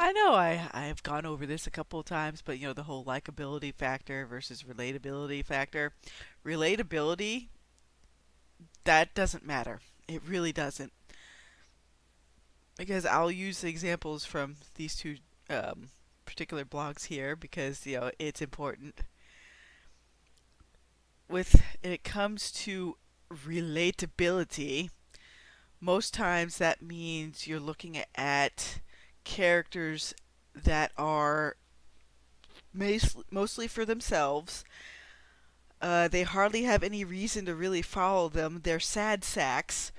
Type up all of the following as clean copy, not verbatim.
I know I've gone over this a couple of times, but the whole likability factor versus relatability factor. Relatability, that doesn't matter. It really doesn't. Because I'll use the examples from these two particular blogs here because it's important. When it comes to relatability, most times that means you're looking at characters that are mostly for themselves. They hardly have any reason to really follow them. They're sad sacks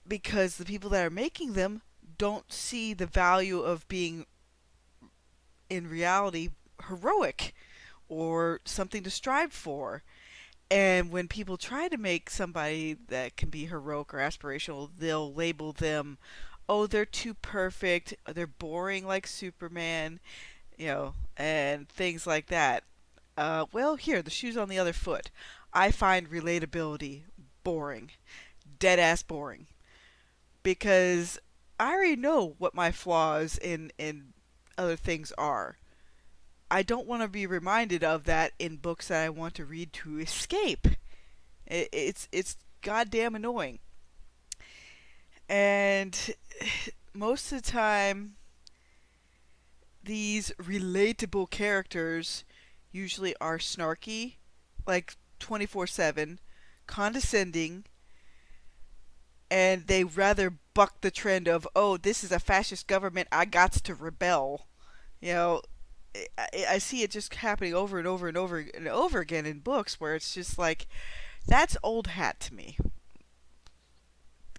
because the people that are making them don't see the value of being, in reality, heroic or something to strive for. And when people try to make somebody that can be heroic or aspirational, they'll label them, oh, they're too perfect, they're boring like Superman, and things like that. Well, here, the shoe's on the other foot. I find relatability boring. Dead ass boring. Because I already know what my flaws in other things are. I don't want to be reminded of that in books that I want to read to escape. It's goddamn annoying. And most of the time, these relatable characters usually are snarky, like 24/7, condescending, and they rather buck the trend of, oh, this is a fascist government, I got to rebel. You know, I see it just happening over and over and over and over again in books where it's just like, that's old hat to me.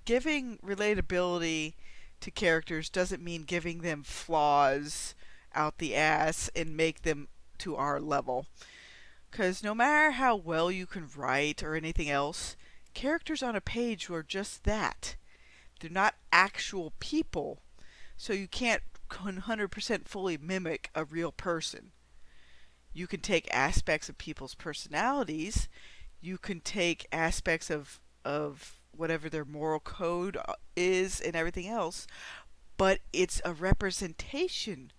Giving relatability to characters doesn't mean giving them flaws out the ass and make them to our level. Because no matter how well you can write or anything else, characters on a page are just that. They're not actual people, so you can't 100% fully mimic a real person. You can take aspects of people's personalities, you can take aspects of whatever their moral code is and everything else, but it's a representation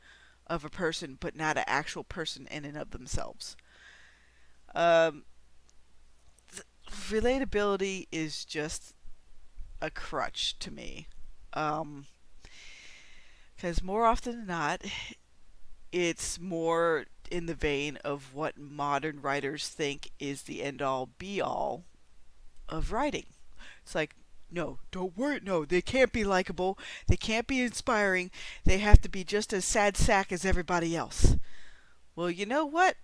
of a person, but not an actual person in and of themselves. Um, Relatability is just a crutch to me. Because more often than not, it's more in the vein of what modern writers think is the end all be all of writing. It's like, no, don't worry, no, they can't be likable, they can't be inspiring, they have to be just as sad sack as everybody else. Well, you know what?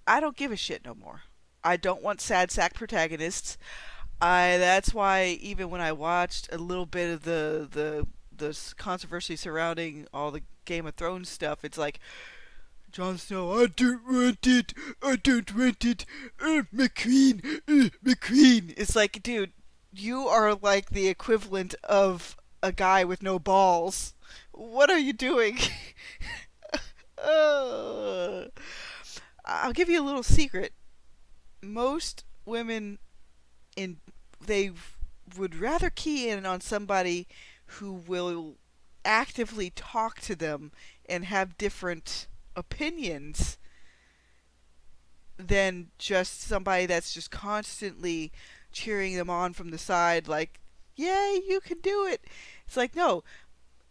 I don't give a shit no more. I don't want sad sack protagonists. That's why even when I watched a little bit of the controversy surrounding all the Game of Thrones stuff, it's like, Jon Snow, I don't want it, I don't want it, McQueen, McQueen. It's like, dude, you are like the equivalent of a guy with no balls. What are you doing? uh, I'll give you a little secret. Most women in they would rather key in on somebody who will actively talk to them and have different opinions than just somebody that's just constantly cheering them on from the side like, yeah, you can do it. It's like, no,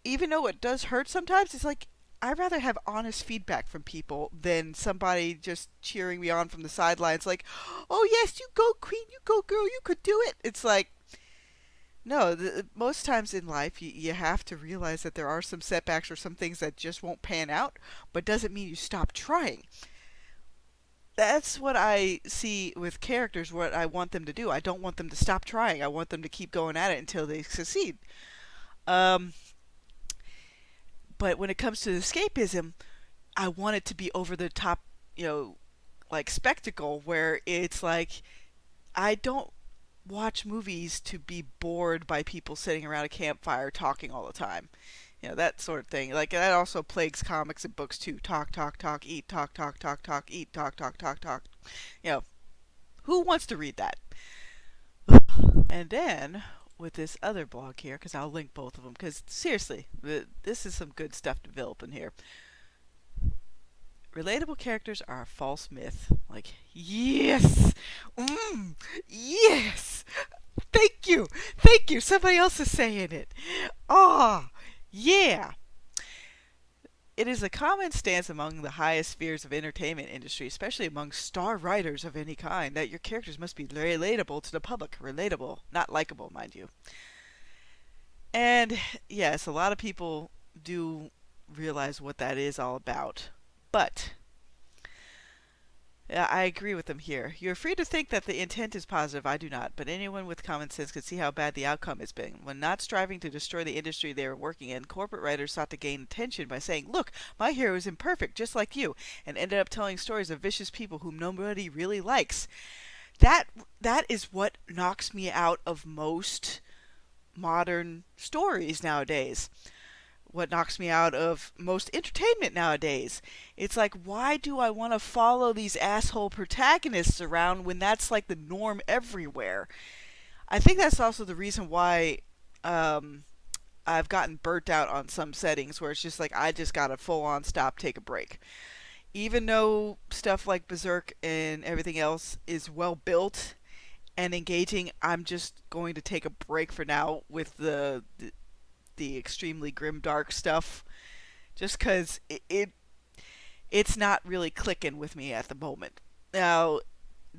even though it does hurt sometimes, it's like, I'd rather have honest feedback from people than somebody just cheering me on from the sidelines like, oh yes, you go queen, you go girl, you could do it. It's like, no, most times in life you have to realize that there are some setbacks or some things that just won't pan out, but doesn't mean you stop trying. That's what I see with characters, what I want them to do. I don't want them to stop trying. I want them to keep going at it until they succeed. Um, but when it comes to escapism, I want it to be over the top, like spectacle where it's like, I don't watch movies to be bored by people sitting around a campfire talking all the time. That sort of thing. Like, that also plagues comics and books too. Talk, talk, talk, eat, talk, talk, talk, talk, eat, talk, talk, talk, talk. You know, who wants to read that? And then, with this other blog here, because I'll link both of them, because seriously, this is some good stuff developing here. Relatable characters are a false myth. Like, yes! Mmm! Yes! Thank you! Thank you! Somebody else is saying it. Ah! Yeah! It is a common stance among the highest spheres of entertainment industry, especially among star writers of any kind, that your characters must be relatable to the public. Relatable, not likable, mind you. And yes, a lot of people do realize what that is all about. But yeah, I agree with them here. You're free to think that the intent is positive. I do not. But anyone with common sense can see how bad the outcome has been. When not striving to destroy the industry they are working in, corporate writers sought to gain attention by saying, look, my hero is imperfect, just like you, and ended up telling stories of vicious people whom nobody really likes. That that is what knocks me out of most modern stories nowadays. What knocks me out of most entertainment nowadays. It's like, why do I want to follow these asshole protagonists around when that's like the norm everywhere? I think that's also the reason why I've gotten burnt out on some settings where it's just like I just gotta full on stop, take a break. Even though stuff like Berserk and everything else is well built and engaging, I'm just going to take a break for now with the extremely grim dark stuff, just because it's not really clicking with me at the moment. Now,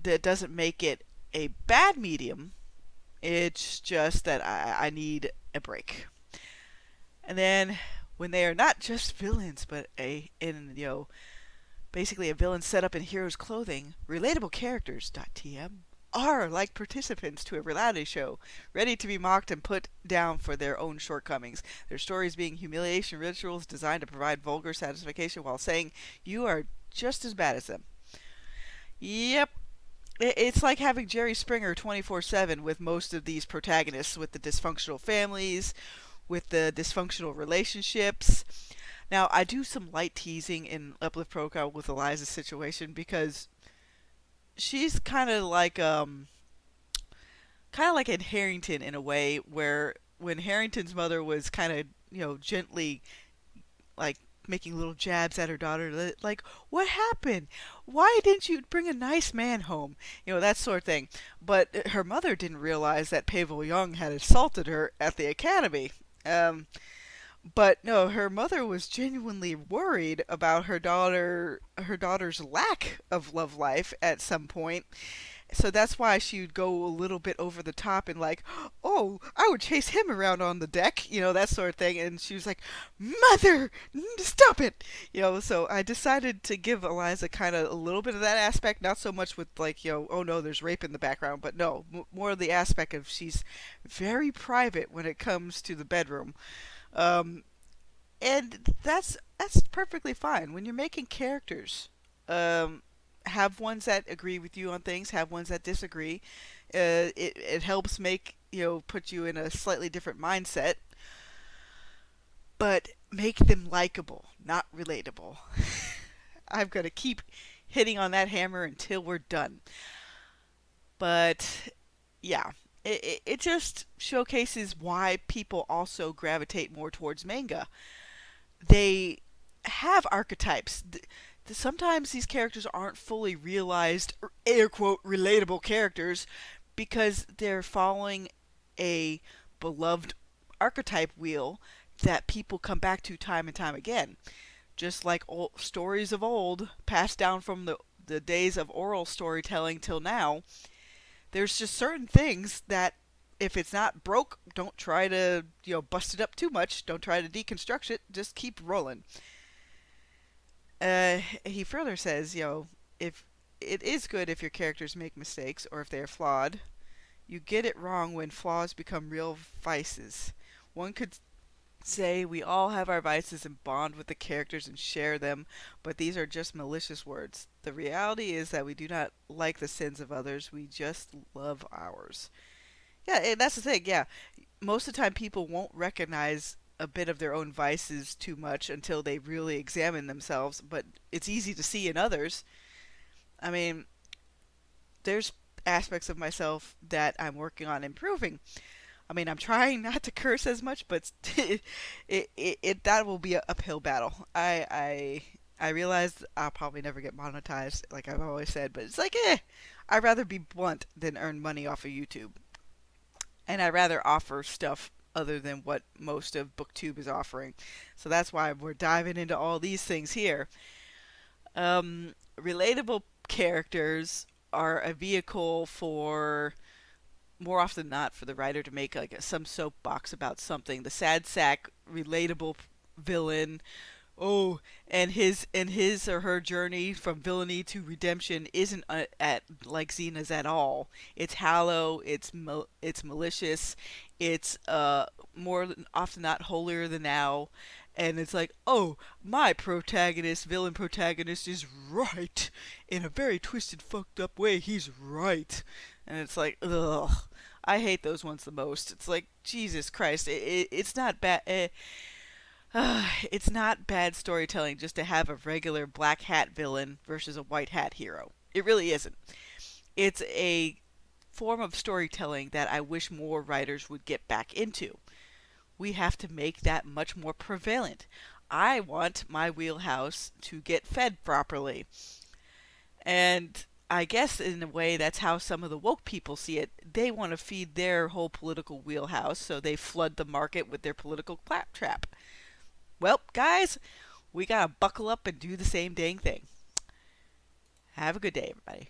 that doesn't make it a bad medium. It's just that I need a break. And then when they are not just villains, but basically a villain set up in hero's clothing, relatable characters.tm are like participants to a reality show, ready to be mocked and put down for their own shortcomings. Their stories being humiliation rituals designed to provide vulgar satisfaction while saying you are just as bad as them. Yep. It's like having Jerry Springer 24/7 with most of these protagonists, with the dysfunctional families, with the dysfunctional relationships. Now, I do some light teasing in Uplift Protocol with Eliza's situation because she's kind of like in Harrington in a way, where when Harrington's mother was kind of gently like making little jabs at her daughter, like, what happened? Why didn't you bring a nice man home? That sort of thing. But her mother didn't realize that Pavel Young had assaulted her at the academy. But no, her mother was genuinely worried about her daughter's lack of love life at some point. So that's why she would go a little bit over the top and like, oh, I would chase him around on the deck, that sort of thing. And she was like, Mother, stop it. So I decided to give Eliza kind of a little bit of that aspect, not so much with like, oh no, there's rape in the background, but no, more of the aspect of she's very private when it comes to the bedroom. Um, and that's perfectly fine when you're making characters. Have ones that agree with you on things, have ones that disagree. It helps make put you in a slightly different mindset, but make them likable, not relatable. I'm gonna keep hitting on that hammer until we're done. But yeah, it just showcases why people also gravitate more towards manga. They have archetypes. Sometimes these characters aren't fully realized, air quote, relatable characters because they're following a beloved archetype wheel that people come back to time and time again. Just like stories of old, passed down from the days of oral storytelling till now, there's just certain things that if it's not broke, don't try to bust it up too much. Don't try to deconstruct it. Just keep rolling. He further says, if it is good if your characters make mistakes or if they are flawed, you get it wrong when flaws become real vices. One could say we all have our vices and bond with the characters and share them, but these are just malicious words. The reality is that we do not like the sins of others, we just love ours. Yeah, and that's the thing, yeah. Most of the time people won't recognize a bit of their own vices too much until they really examine themselves, but it's easy to see in others. I mean, there's aspects of myself that I'm working on improving. I mean, I'm trying not to curse as much, but that will be a uphill battle. I realize I'll probably never get monetized, like I've always said, but it's like, I'd rather be blunt than earn money off of YouTube, and I'd rather offer stuff other than what most of BookTube is offering. So that's why we're diving into all these things here. Relatable characters are a vehicle for, more often than not, for the writer to make like some soapbox about something. The sad sack relatable villain, oh, and his or her journey from villainy to redemption isn't at like Xena's at all. It's hollow, it's malicious, it's more than, often not holier than thou, and it's like, oh, my protagonist, villain protagonist, is right in a very twisted, fucked up way. He's right, and it's like, ugh. I hate those ones the most. It's like, Jesus Christ, it's not bad. It's not bad storytelling just to have a regular black hat villain versus a white hat hero. It really isn't. It's a form of storytelling that I wish more writers would get back into. We have to make that much more prevalent. I want my wheelhouse to get fed properly. And I guess in a way that's how some of the woke people see it. They want to feed their whole political wheelhouse, so they flood the market with their political claptrap. Well, guys, we gotta buckle up and do the same dang thing. Have a good day, everybody.